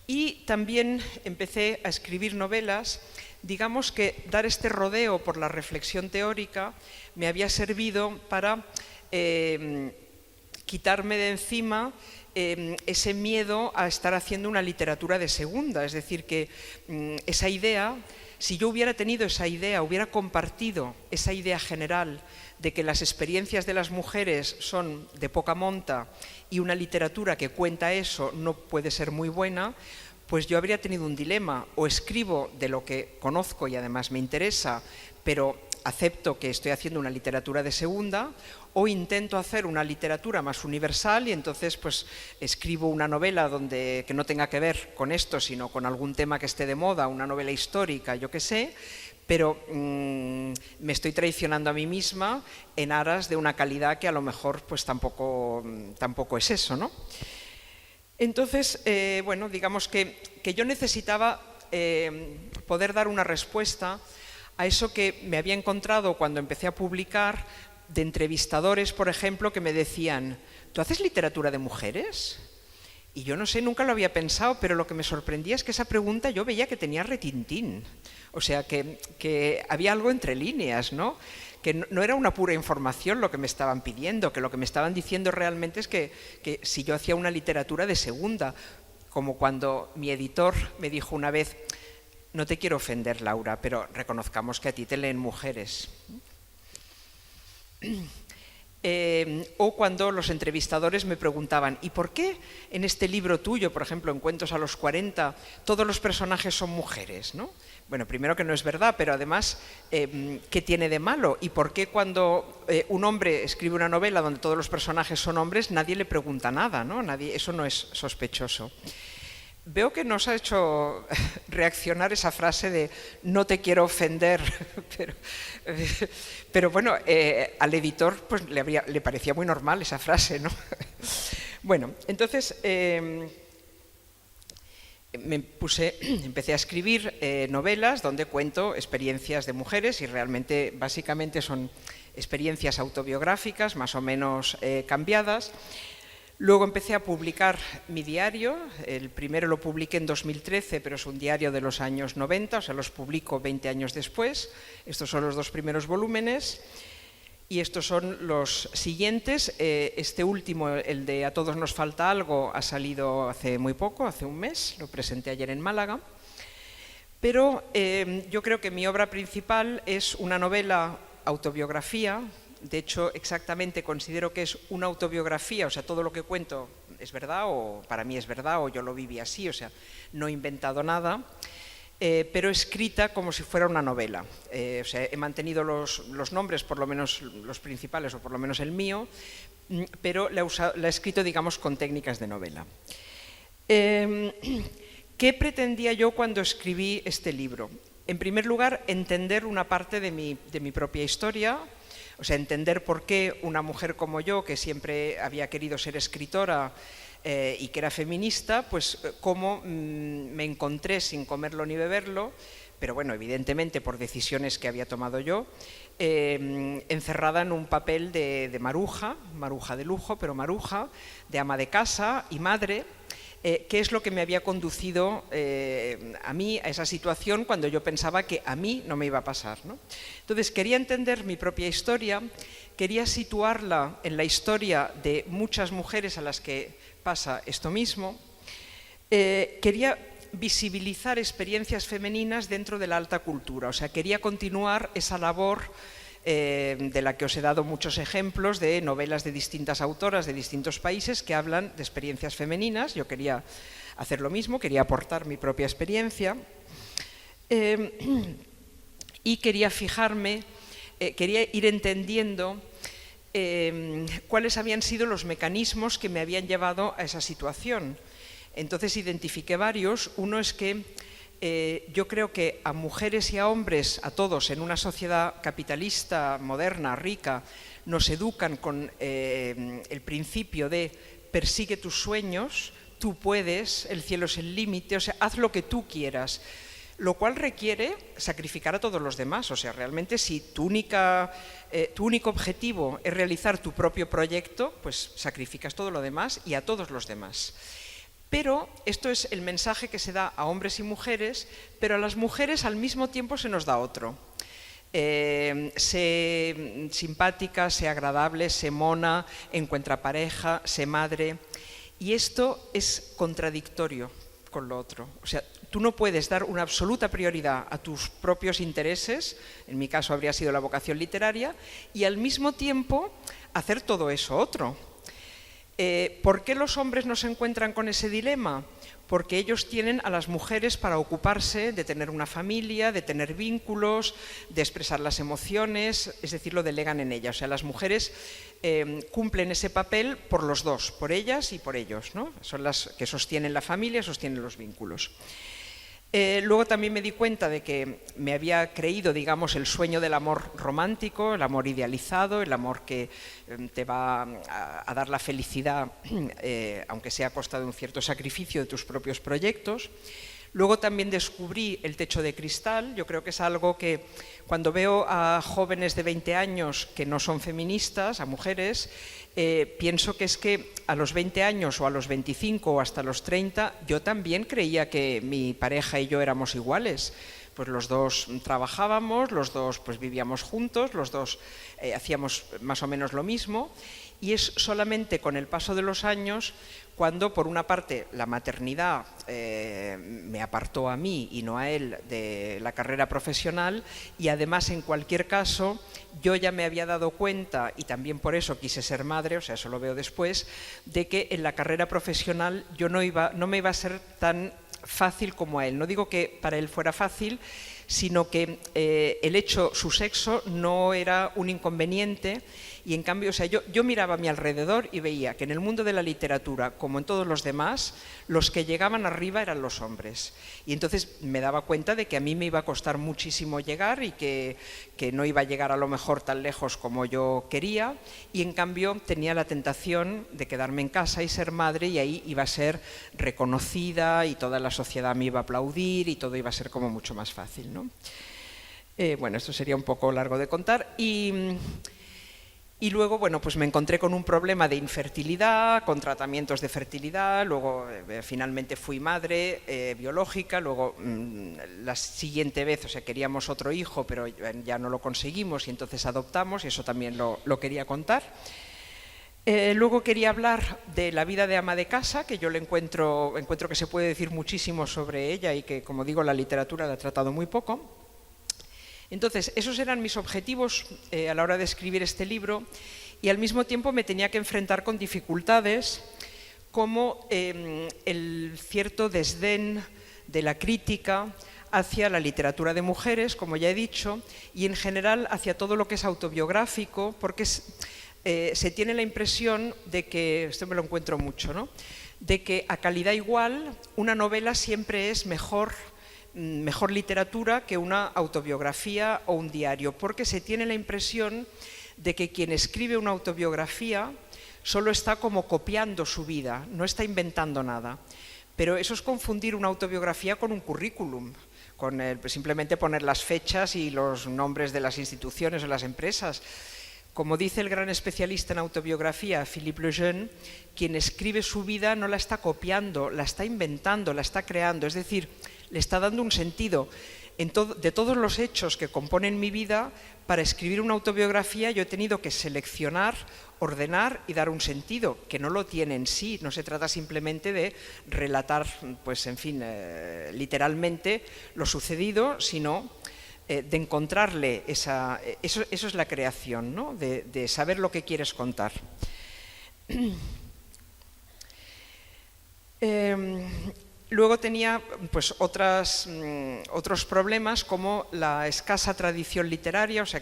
Y también empecé a escribir novelas. Digamos que dar este rodeo por la reflexión teórica me había servido para quitarme de encima ese miedo a estar haciendo una literatura de segunda. Es decir, que esa idea, si yo hubiera tenido esa idea, hubiera compartido esa idea general de que las experiencias de las mujeres son de poca monta y una literatura que cuenta eso no puede ser muy buena, pues yo habría tenido un dilema: o escribo de lo que conozco y además me interesa, pero acepto que estoy haciendo una literatura de segunda, o intento hacer una literatura más universal y entonces pues escribo una novela que no tenga que ver con esto, sino con algún tema que esté de moda, una novela histórica, yo qué sé, pero me estoy traicionando a mí misma en aras de una calidad que a lo mejor pues tampoco es eso, ¿no? Entonces, bueno, digamos que yo necesitaba poder dar una respuesta a eso que me había encontrado cuando empecé a publicar, de entrevistadores, por ejemplo, que me decían: ¿tú haces literatura de mujeres? Y yo no sé, nunca lo había pensado, pero lo que me sorprendía es que esa pregunta yo veía que tenía retintín. O sea, que había algo entre líneas, ¿no? Que no era una pura información lo que me estaban pidiendo, que lo que me estaban diciendo realmente es que si yo hacía una literatura de segunda, como cuando mi editor me dijo una vez: no te quiero ofender, Laura, pero reconozcamos que a ti te leen mujeres. O cuando los entrevistadores me preguntaban: ¿y por qué en este libro tuyo, por ejemplo, en Cuentos a los 40, todos los personajes son mujeres, ¿no? Bueno, primero que no es verdad, pero además, ¿qué tiene de malo? ¿Y por qué cuando un hombre escribe una novela donde todos los personajes son hombres, nadie le pregunta nada, ¿no? Eso no es sospechoso. Veo que nos ha hecho reaccionar esa frase de no te quiero ofender, pero bueno, al editor pues, le parecía muy normal esa frase, ¿no? Bueno, entonces empecé a escribir novelas donde cuento experiencias de mujeres y realmente, básicamente son experiencias autobiográficas, más o menos cambiadas. Luego empecé a publicar mi diario. El primero lo publiqué en 2013, pero es un diario de los años 90, o sea, los publico 20 años después. Estos son los dos primeros volúmenes y estos son los siguientes. Este último, el de A todos nos falta algo, ha salido hace muy poco, hace un mes, lo presenté ayer en Málaga. Pero yo creo que mi obra principal es una novela autobiografía. De hecho, exactamente considero que es una autobiografía, o sea, todo lo que cuento es verdad, o para mí es verdad, o yo lo viví así, o sea, no he inventado nada, pero escrita como si fuera una novela. O sea, he mantenido los nombres, por lo menos los principales, o por lo menos el mío, pero la he escrito, digamos, con técnicas de novela. ¿Qué pretendía yo cuando escribí este libro? En primer lugar, entender una parte de mi propia historia. O sea, entender por qué una mujer como yo, que siempre había querido ser escritora y que era feminista, pues cómo me encontré sin comerlo ni beberlo, pero bueno, evidentemente por decisiones que había tomado yo, encerrada en un papel de maruja de lujo, pero maruja, de ama de casa y madre. ¿Qué es lo que me había conducido a mí a esa situación cuando yo pensaba que a mí no me iba a pasar, ¿no? Entonces quería entender mi propia historia, quería situarla en la historia de muchas mujeres a las que pasa esto mismo, quería visibilizar experiencias femeninas dentro de la alta cultura, o sea, quería continuar esa labor de la que os he dado muchos ejemplos de novelas de distintas autoras de distintos países que hablan de experiencias femeninas. Yo quería hacer lo mismo, quería aportar mi propia experiencia y quería fijarme, quería ir entendiendo cuáles habían sido los mecanismos que me habían llevado a esa situación. Entonces identifiqué varios. Uno es que yo creo que a mujeres y a hombres, a todos, en una sociedad capitalista, moderna, rica, nos educan con el principio de persigue tus sueños, tú puedes, el cielo es el límite, o sea, haz lo que tú quieras. lo cual requiere sacrificar a todos los demás. O sea, realmente si tu único objetivo es realizar tu propio proyecto, pues sacrificas todo lo demás y a todos los demás. Pero esto es el mensaje que se da a hombres y mujeres, pero a las mujeres al mismo tiempo se nos da otro. Sé simpática, sé agradable, sé mona, encuentra pareja, sé madre. Y esto es contradictorio con lo otro. O sea, tú no puedes dar una absoluta prioridad a tus propios intereses, en mi caso habría sido la vocación literaria, y al mismo tiempo hacer todo eso otro. ¿Por qué los hombres no se encuentran con ese dilema? Porque ellos tienen a las mujeres para ocuparse de tener una familia, de tener vínculos, de expresar las emociones, es decir, lo delegan en ellas. O sea, las mujeres cumplen ese papel por los dos, por ellas y por ellos, ¿no? Son las que sostienen la familia, sostienen los vínculos. Luego también me di cuenta de que me había creído, digamos, el sueño del amor romántico, el amor idealizado, el amor que te va a dar la felicidad, aunque sea a costa de un cierto sacrificio de tus propios proyectos. Luego también descubrí el techo de cristal. Yo creo que es algo que cuando veo a jóvenes de 20 años que no son feministas, a mujeres, pienso que es que a los 20 años o a los 25 o hasta los 30 yo también creía que mi pareja y yo éramos iguales. Pues los dos trabajábamos, los dos pues vivíamos juntos, los dos hacíamos más o menos lo mismo, y es solamente con el paso de los años cuando, por una parte, la maternidad me apartó a mí y no a él de la carrera profesional, y además, en cualquier caso, yo ya me había dado cuenta, y también por eso quise ser madre, o sea, eso lo veo después, de que en la carrera profesional yo no me iba a ser tan fácil como a él. No digo que para él fuera fácil, sino que el hecho, su sexo, no era un inconveniente, y en cambio, o sea, yo miraba a mi alrededor y veía que en el mundo de la literatura, como en todos los demás, los que llegaban arriba eran los hombres. Y entonces me daba cuenta de que a mí me iba a costar muchísimo llegar y que no iba a llegar a lo mejor tan lejos como yo quería, y en cambio tenía la tentación de quedarme en casa y ser madre, y ahí iba a ser reconocida y toda la sociedad me iba a aplaudir y todo iba a ser como mucho más fácil, ¿no? Bueno, esto sería un poco largo de contar. Y luego, bueno, pues me encontré con un problema de infertilidad, con tratamientos de fertilidad, luego finalmente fui madre biológica, luego la siguiente vez, o sea, queríamos otro hijo, pero ya no lo conseguimos y entonces adoptamos, y eso también lo quería contar. Luego quería hablar de la vida de ama de casa, que yo encuentro que se puede decir muchísimo sobre ella y que, como digo, la literatura la ha tratado muy poco. Entonces, esos eran mis objetivos a la hora de escribir este libro, y al mismo tiempo me tenía que enfrentar con dificultades como el cierto desdén de la crítica hacia la literatura de mujeres, como ya he dicho, y en general hacia todo lo que es autobiográfico, porque se tiene la impresión de que, esto me lo encuentro mucho, ¿no?, de que a calidad igual una novela siempre es mejor literatura que una autobiografía o un diario, porque se tiene la impresión de que quien escribe una autobiografía solo está como copiando su vida, no está inventando nada. Pero eso es confundir una autobiografía con un currículum, con simplemente poner las fechas y los nombres de las instituciones o las empresas. Como dice el gran especialista en autobiografía, Philippe Lejeune, quien escribe su vida no la está copiando, la está inventando, la está creando, es decir, le está dando un sentido. De todos los hechos que componen mi vida, para escribir una autobiografía yo he tenido que seleccionar, ordenar y dar un sentido, que no lo tiene en sí. No se trata simplemente de relatar, pues en fin, literalmente lo sucedido, sino de encontrarle eso es la creación, ¿no?, de saber lo que quieres contar. Luego tenía pues otros problemas, como la escasa tradición literaria, o sea,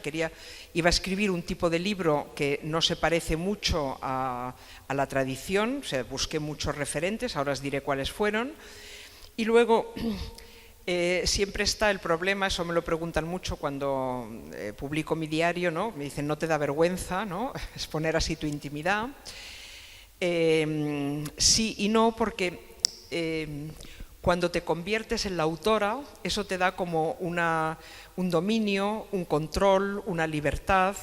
iba a escribir un tipo de libro que no se parece mucho a la tradición, o sea, busqué muchos referentes, ahora os diré cuáles fueron. Y luego siempre está el problema, eso me lo preguntan mucho cuando publico mi diario, ¿no?, me dicen, ¿no te da vergüenza, ¿no?, exponer así tu intimidad? Sí y no, porque Cuando te conviertes en la autora, eso te da como un dominio, un control, una libertad.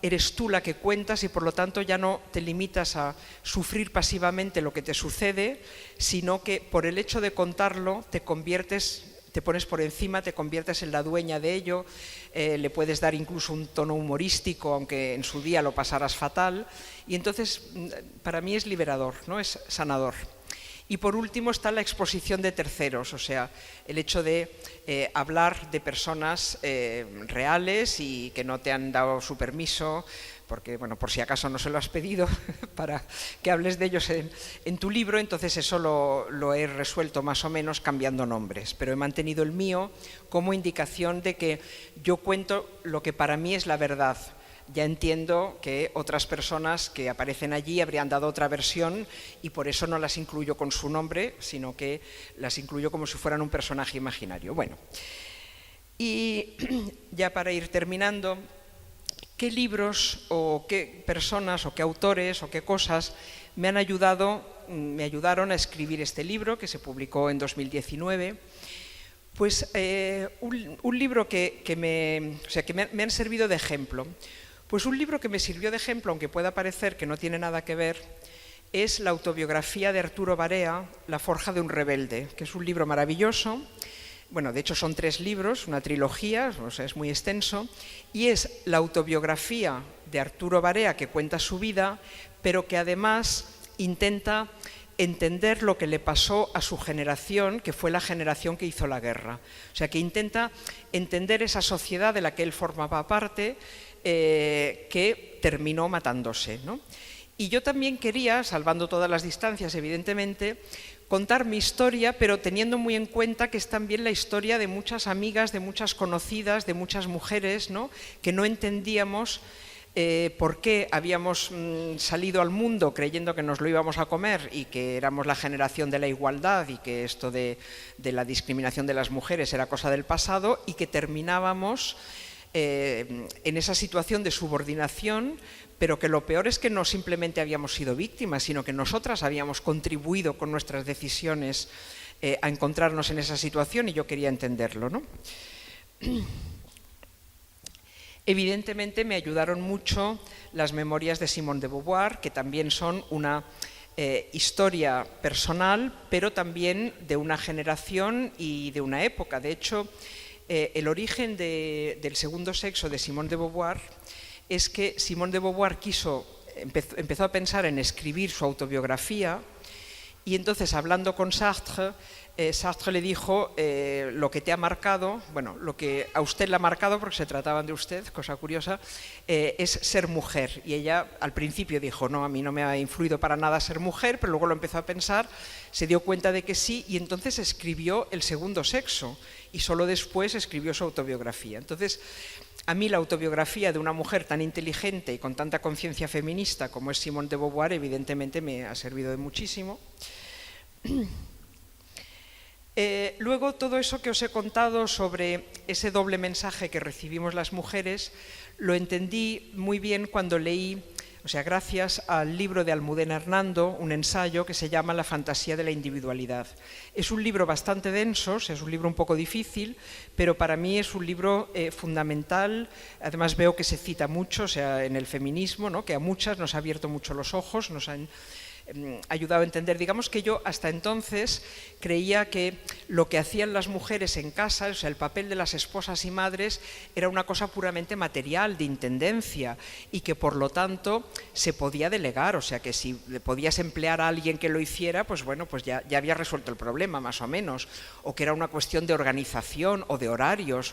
Eres tú la que cuentas y por lo tanto ya no te limitas a sufrir pasivamente lo que te sucede, sino que por el hecho de contarlo te pones por encima, te conviertes en la dueña de ello, le puedes dar incluso un tono humorístico, aunque en su día lo pasaras fatal, y entonces para mí es liberador, ¿no? Es sanador. Y por último está la exposición de terceros, o sea, el hecho de hablar de personas reales y que no te han dado su permiso, porque, bueno, por si acaso no se lo has pedido, para que hables de ellos en tu libro, entonces eso lo he resuelto más o menos cambiando nombres, pero he mantenido el mío como indicación de que yo cuento lo que para mí es la verdad. Ya entiendo que otras personas que aparecen allí habrían dado otra versión y por eso no las incluyo con su nombre, sino que las incluyo como si fueran un personaje imaginario. Bueno, y ya para ir terminando, ¿qué libros o qué personas o qué autores o qué cosas me ayudaron a escribir este libro que se publicó en 2019? Pues un libro que me han servido de ejemplo. Pues un libro que me sirvió de ejemplo, aunque pueda parecer que no tiene nada que ver, es la autobiografía de Arturo Barea, La forja de un rebelde, que es un libro maravilloso. Bueno, de hecho son 3 libros, una trilogía, o sea, es muy extenso, y es la autobiografía de Arturo Barea que cuenta su vida, pero que además intenta entender lo que le pasó a su generación, que fue la generación que hizo la guerra. O sea, que intenta entender esa sociedad de la que él formaba parte, que terminó matándose, ¿no? Y yo también quería, salvando todas las distancias evidentemente, contar mi historia, pero teniendo muy en cuenta que es también la historia de muchas amigas, de muchas conocidas, de muchas mujeres, ¿no? Que no entendíamos por qué habíamos salido al mundo creyendo que nos lo íbamos a comer y que éramos la generación de la igualdad y que esto de la discriminación de las mujeres era cosa del pasado y que terminábamos en esa situación de subordinación, pero que lo peor es que no simplemente habíamos sido víctimas, sino que nosotras habíamos contribuido con nuestras decisiones a encontrarnos en esa situación y yo quería entenderlo, ¿no? Evidentemente me ayudaron mucho las memorias de Simone de Beauvoir, que también son una historia personal, pero también de una generación y de una época. De hecho, el origen del segundo sexo de Simone de Beauvoir es que Simone de Beauvoir empezó a pensar en escribir su autobiografía y entonces hablando con Sartre, Sartre le dijo lo que te ha marcado, bueno, lo que a usted le ha marcado, porque se trataban de usted, cosa curiosa, es ser mujer. Y ella al principio dijo, no, a mí no me ha influido para nada ser mujer, pero luego lo empezó a pensar, se dio cuenta de que sí y entonces escribió El segundo sexo y solo después escribió su autobiografía. Entonces, a mí la autobiografía de una mujer tan inteligente y con tanta conciencia feminista como es Simone de Beauvoir, evidentemente me ha servido de muchísimo. Luego, todo eso que os he contado sobre ese doble mensaje que recibimos las mujeres, lo entendí muy bien cuando leí, o sea, gracias al libro de Almudena Hernando, un ensayo que se llama La fantasía de la individualidad. Es un libro bastante denso, es un libro un poco difícil, pero para mí es un libro fundamental. Además veo que se cita mucho, o sea, en el feminismo, ¿no? Que a muchas nos ha abierto mucho los ojos, nos han ayudado a entender. Digamos que yo hasta entonces creía que lo que hacían las mujeres en casa, o sea, el papel de las esposas y madres, era una cosa puramente material, de intendencia, y que por lo tanto se podía delegar, o sea, que si podías emplear a alguien que lo hiciera, pues bueno, pues ya había resuelto el problema, más o menos, o que era una cuestión de organización o de horarios.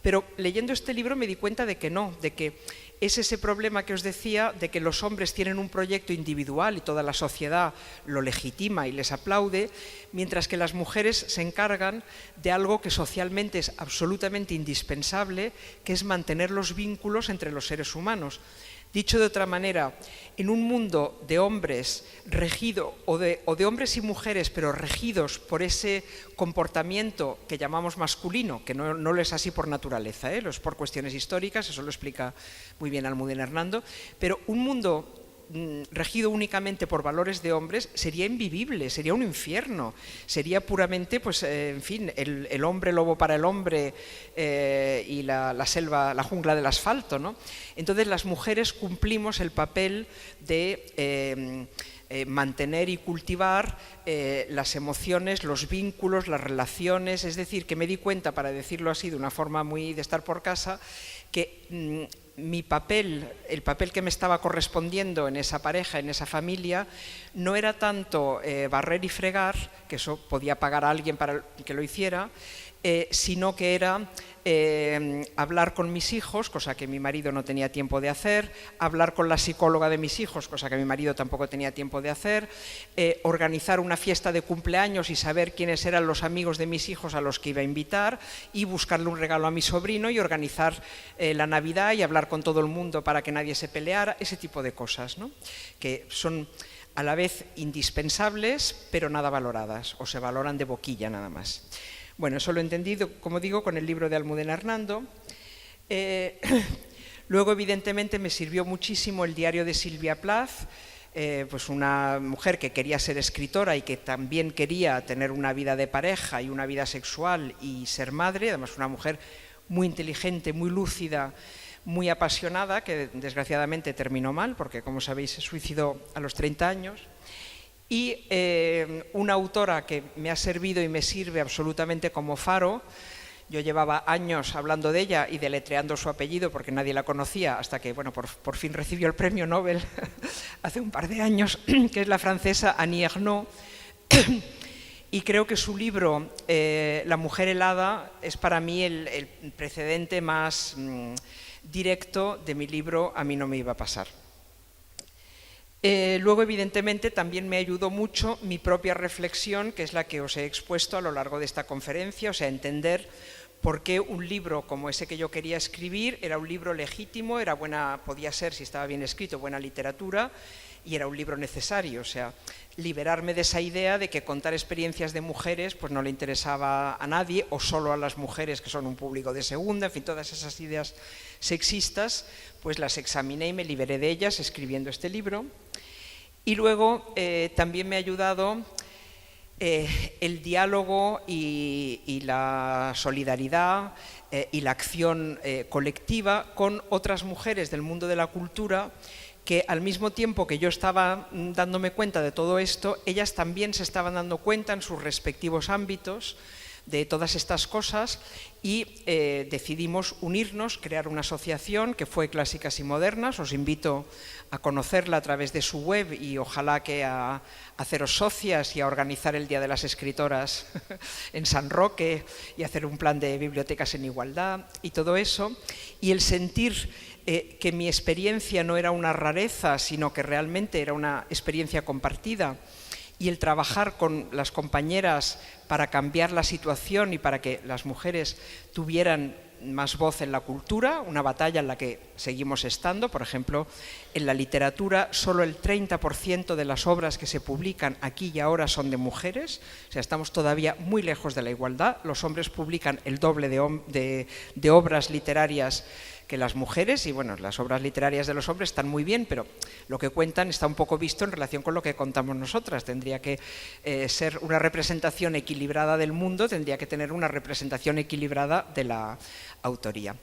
Pero leyendo este libro me di cuenta de que no, de que es ese problema que os decía de que los hombres tienen un proyecto individual y toda la sociedad lo legitima y les aplaude, mientras que las mujeres se encargan de algo que socialmente es absolutamente indispensable, que es mantener los vínculos entre los seres humanos. Dicho de otra manera, en un mundo de hombres regido o de hombres y mujeres, pero regidos por ese comportamiento que llamamos masculino, que no lo es así por naturaleza, lo es por cuestiones históricas, eso lo explica muy bien Almudena Hernando, pero un mundo regido únicamente por valores de hombres, sería invivible, sería un infierno, sería puramente, pues, en fin, el hombre lobo para el hombre y la selva, la jungla del asfalto, ¿no? Entonces las mujeres cumplimos el papel de mantener y cultivar las emociones, los vínculos, las relaciones, es decir, que me di cuenta, para decirlo así de una forma muy de estar por casa, que mi papel, el papel que me estaba correspondiendo en esa pareja, en esa familia, no era tanto barrer y fregar, que eso podía pagar a alguien para que lo hiciera, sino que era hablar con mis hijos, cosa que mi marido no tenía tiempo de hacer, hablar con la psicóloga de mis hijos, cosa que mi marido tampoco tenía tiempo de hacer, organizar una fiesta de cumpleaños y saber quiénes eran los amigos de mis hijos a los que iba a invitar y buscarle un regalo a mi sobrino y organizar la Navidad y hablar con todo el mundo para que nadie se peleara, ese tipo de cosas, ¿no? Que son a la vez indispensables pero nada valoradas, o se valoran de boquilla nada más. Bueno, eso lo he entendido, como digo, con el libro de Almudena Hernando. Luego, evidentemente, me sirvió muchísimo el diario de Silvia Plath, pues una mujer que quería ser escritora y que también quería tener una vida de pareja y una vida sexual y ser madre, además una mujer muy inteligente, muy lúcida, muy apasionada, que desgraciadamente terminó mal, porque como sabéis se suicidó a los 30 años. Y una autora que me ha servido y me sirve absolutamente como faro. Yo llevaba años hablando de ella y deletreando su apellido porque nadie la conocía, hasta que bueno, por fin recibió el premio Nobel hace un par de años, que es la francesa Annie Ernaux. Y creo que su libro, La mujer helada, es para mí el precedente más directo de mi libro A mí no me iba a pasar. Luego, evidentemente, también me ayudó mucho mi propia reflexión, que es la que os he expuesto a lo largo de esta conferencia, o sea, entender por qué un libro como ese que yo quería escribir era un libro legítimo, era buena, podía ser, si estaba bien escrito, buena literatura, y era un libro necesario, o sea, liberarme de esa idea de que contar experiencias de mujeres pues no le interesaba a nadie, o solo a las mujeres que son un público de segunda, en fin, todas esas ideas sexistas, pues las examiné y me liberé de ellas escribiendo este libro. Y luego también me ha ayudado el diálogo y la solidaridad y la acción colectiva con otras mujeres del mundo de la cultura, que al mismo tiempo que yo estaba dándome cuenta de todo esto, ellas también se estaban dando cuenta en sus respectivos ámbitos de todas estas cosas y decidimos unirnos, crear una asociación que fue Clásicas y Modernas. Os invito a conocerla a través de su web y ojalá que a haceros socias y a organizar el Día de las Escritoras en San Roque y hacer un plan de bibliotecas en igualdad y todo eso. Y el sentir que mi experiencia no era una rareza, sino que realmente era una experiencia compartida, y el trabajar con las compañeras para cambiar la situación y para que las mujeres tuvieran más voz en la cultura, una batalla en la que seguimos estando. Por ejemplo, en la literatura solo el 30% de las obras que se publican aquí y ahora son de mujeres, o sea, estamos todavía muy lejos de la igualdad. Los hombres publican el doble de obras literarias que las mujeres, y bueno, las obras literarias de los hombres están muy bien, pero lo que cuentan está un poco visto en relación con lo que contamos nosotras. Tendría que ser una representación equilibrada del mundo, tendría que tener una representación equilibrada de la autoría.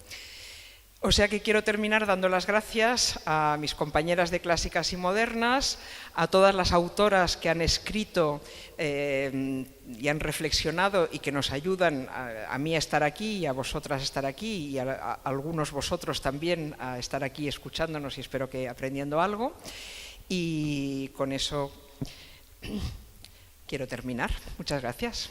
O sea que quiero terminar dando las gracias a mis compañeras de Clásicas y Modernas, a todas las autoras que han escrito y han reflexionado y que nos ayudan a mí a estar aquí y a vosotras a estar aquí y a algunos vosotros también a estar aquí escuchándonos y espero que aprendiendo algo. Y con eso quiero terminar. Muchas gracias.